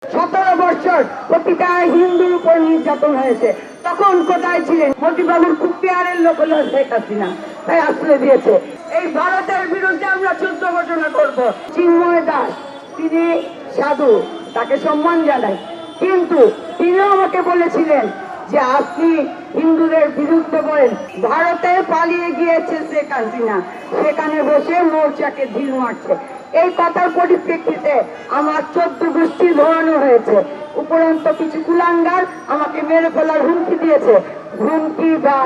17 বছর প্রতিটা হিন্দুর উপর নির্যাতন হয়েছে। তখন কোথায় ছিলেন? মতিবাবুর খুব পেয়ারের লোক হলো শেখ হাসিনা, তাই আশ্রয় দিয়েছে। এই ভারতের বিরুদ্ধে আমরা যুদ্ধ ঘোষণা করব। চিন্ময় দাস তিনি সাধু, তাকে সম্মান জানাই, কিন্তু তিনিও আমাকে বলেছিলেন যে আপনি হিন্দুদের বিরুদ্ধে বলেন। ভারতে পালিয়ে গিয়েছে শেখ হাসিনা, সেখানে বসে মোর্চাকে ঢিল মারছে। এই কথার পরিপ্রেক্ষিতে আমার 14 গোষ্ঠী ধরানো হয়েছে। উপরন্ত কিছু কুলাঙ্গার আমাকে মেরে ফেলার হুমকি দিয়েছে। হুমকি বা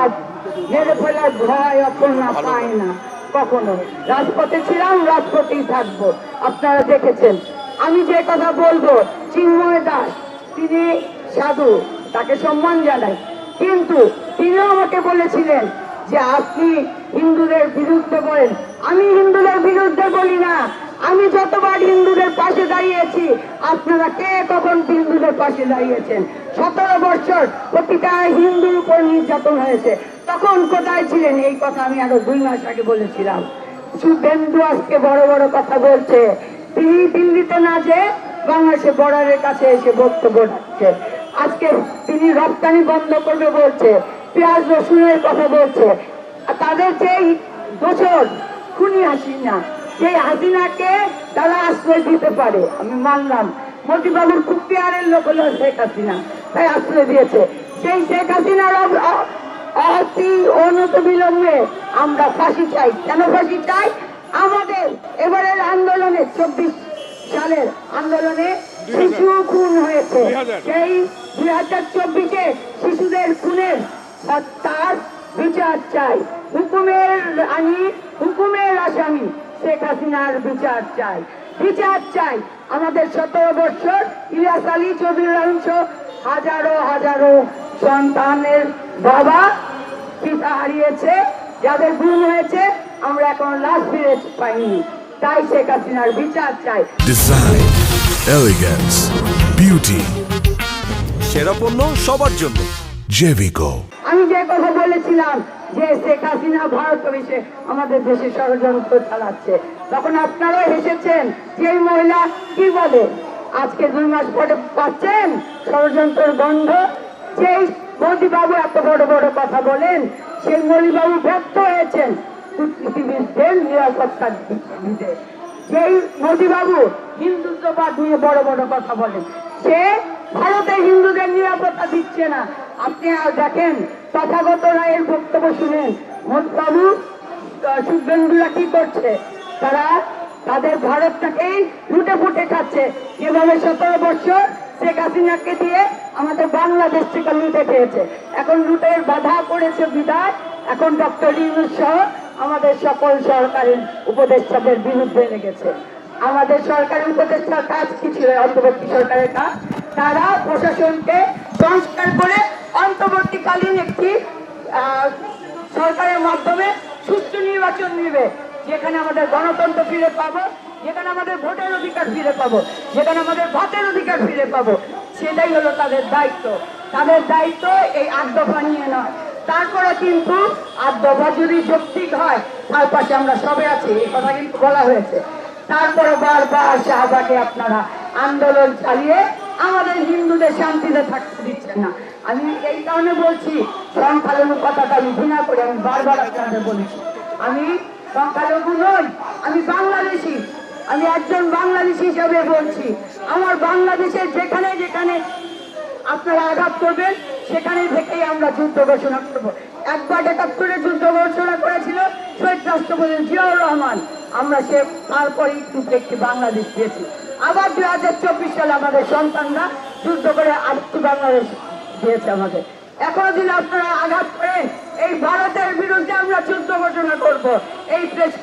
মেরে ফেলার ভয় অপর্ণা পায় না কখনো। রাজপথে ছিলাম, রাজপথেই থাকবো। আপনারা দেখেছেন। আমি যে কথা বলবো, চিন্ময় দাস তিনি সাধু, তাকে সম্মান জানাই, কিন্তু তিনিও আমাকে বলেছিলেন যে আপনি হিন্দুদের বিরুদ্ধে বলেন। আমি হিন্দুদের বিরুদ্ধে বলি না। আমি যতবার হিন্দুদের পাশে দাঁড়িয়েছি, আপনারা কে কখন হিন্দুদের পাশে দাঁড়িয়েছেন? 17 বছর প্রতিটা হিন্দুর উপর নির্যাতন হয়েছে। তখন কোথায় ছিলেন? এই কথা আমি আরো 2 মাস আগে বলেছিলাম। শুভেন্দু আজকে বড় বড় কথা বলছে। তিনি দিল্লিতে না যে বাংলাদেশে বর্ডারের কাছে এসে বক্তব্য রাখছে। আজকে তিনি রপ্তানি বন্ধ করবে বলছে, পেঁয়াজ রসুনের কথা বলছে। তাদের যেই দোষর খুনি হাসিনা, সেই হাসিনাকে তারা আশ্রয় দিতে পারে, আমি মানলাম। মতিবাবুর খুব পেয়ারের লোক হলো শেখ হাসিনা, তাই আশ্রয় দিয়েছে। সেই শেখ হাসিনার অতি অনতিবিলম্বে আমরা ফাঁসি চাই। কেন ফাঁসি চাই? আমাদের এবারের আন্দোলনে 24 সালের আন্দোলনে শিশু খুন হয়েছে। সেই 2024-এ শিশুদের খুনের তার বিচার চাই। হুকুমের আসামি শেখ হাসিনার বিচার চাই, বিচার চাই। আমাদের 17 বছর ইলিয়াস আলী চৌধুরী হাজারো হাজারো সন্তানের বাবা পিতা হারিয়েছে, যাদের গুম হয়েছে, আমরা এখন লাশ ফিরে পাইনি। তাই শেখ হাসিনার বিচার চাই। ডিজাইন, এলিগেন্স, বিউটি, সেরা পণ্য সবার জন্য জেভিকো। আমি যে কথা বলেছিলাম যে শেখ হাসিনা ভারত এসে আমাদের দেশে ষড়যন্ত্র চালাচ্ছে, তখন আপনারাও হেসেছেন। যে মহিলা কি বলে, আজকে 2 মাস পরে পাচ্ছেন ষড়যন্ত্রের গন্ধ। যেই মোদিবাবু এত বড় বড় কথা বলেন, সেই মোদিবাবু ব্যর্থ হয়েছেন কূটনীতিবিদদের নিরাপত্তা দিতে। যেই মোদিবাবু হিন্দুত্ববাদ নিয়ে বড় বড় কথা বলেন, সে ভারতে হিন্দুদের নিরাপত্তা দিচ্ছে না। আপনি আর দেখেন, তথাগত রায়ের বক্তব্য শুনেন, মোদিবাবু শুভেন্দুরা কি করছে? তারা তাদের ভারতটাকেই লুটে ফুটে খাচ্ছে। যেভাবে 17 বছর শেখ হাসিনাকে দিয়ে আমাদের বাংলাদেশ থেকে লুটে খেয়েছে, এখন লুটের বাধা পড়েছে বিদায় এখন ডক্টর ইউনূস সহ আমাদের সকল সরকারের উপদেষ্টাদের বিরুদ্ধে লেগেছে। আমাদের সরকারের উপদেষ্টার কাজ কি ছিল? অন্তর্বর্তী সরকারের কাজ, তারা প্রশাসনকে সংস্কার করে অন্তর্বর্তীকালীন একটি সরকারের মাধ্যমে সুষ্ঠু নির্বাচন নিবে, যেখানে আমাদের গণতন্ত্র ফিরে পাবো, যেখানে আমাদের ভোটের অধিকার ফিরে পাবো, যেখানে আমাদের ভাতের অধিকার ফিরে পাবো। সেটাই হলো তাদের দায়িত্ব। তাদের দায়িত্ব এই 8 দফা নিয়ে নয়। তারপরে কিন্তু 8 দফা যদি যৌক্তিক হয়, তার পাশে আমরা সবে আছি, এই কথা কিন্তু বলা হয়েছে। তারপরে বারবার শাহবাগে আপনারা আন্দোলন চালিয়ে আমাদের হিন্দুদের শান্তিতে থাকতে দিচ্ছেন না। আমি এই কারণে বলছি, সংখ্যালঘু কথাটা আমি ঘৃণা করি। আমি বারবার আপনাদের বলেছি, আমি সংখ্যালঘু নই, আমি বাংলাদেশি। আমি একজন বাংলাদেশি হিসাবে বলছি, আমার বাংলাদেশের যেখানে যেখানে আপনারা আঘাত করবেন, সেখানে থেকেই আমরা যুদ্ধ ঘোষণা করবো। একবার 71-এ যুদ্ধ ঘোষণা করেছিল শহীদ রাষ্ট্রপতি জিয়াউর রহমান, আমরা সে তারপরেই কিন্তু একটি বাংলাদেশ পেয়েছি। আবার 2024 সালে আমাদের সন্তানরা যুদ্ধ করে আরেকটি বাংলাদেশ দিয়েছে আমাদের। এখন যদি আপনারা আঘাত করেন, এই ভারতের বিরুদ্ধে আমরা যুদ্ধ ঘোষণা করবো। এই প্রেস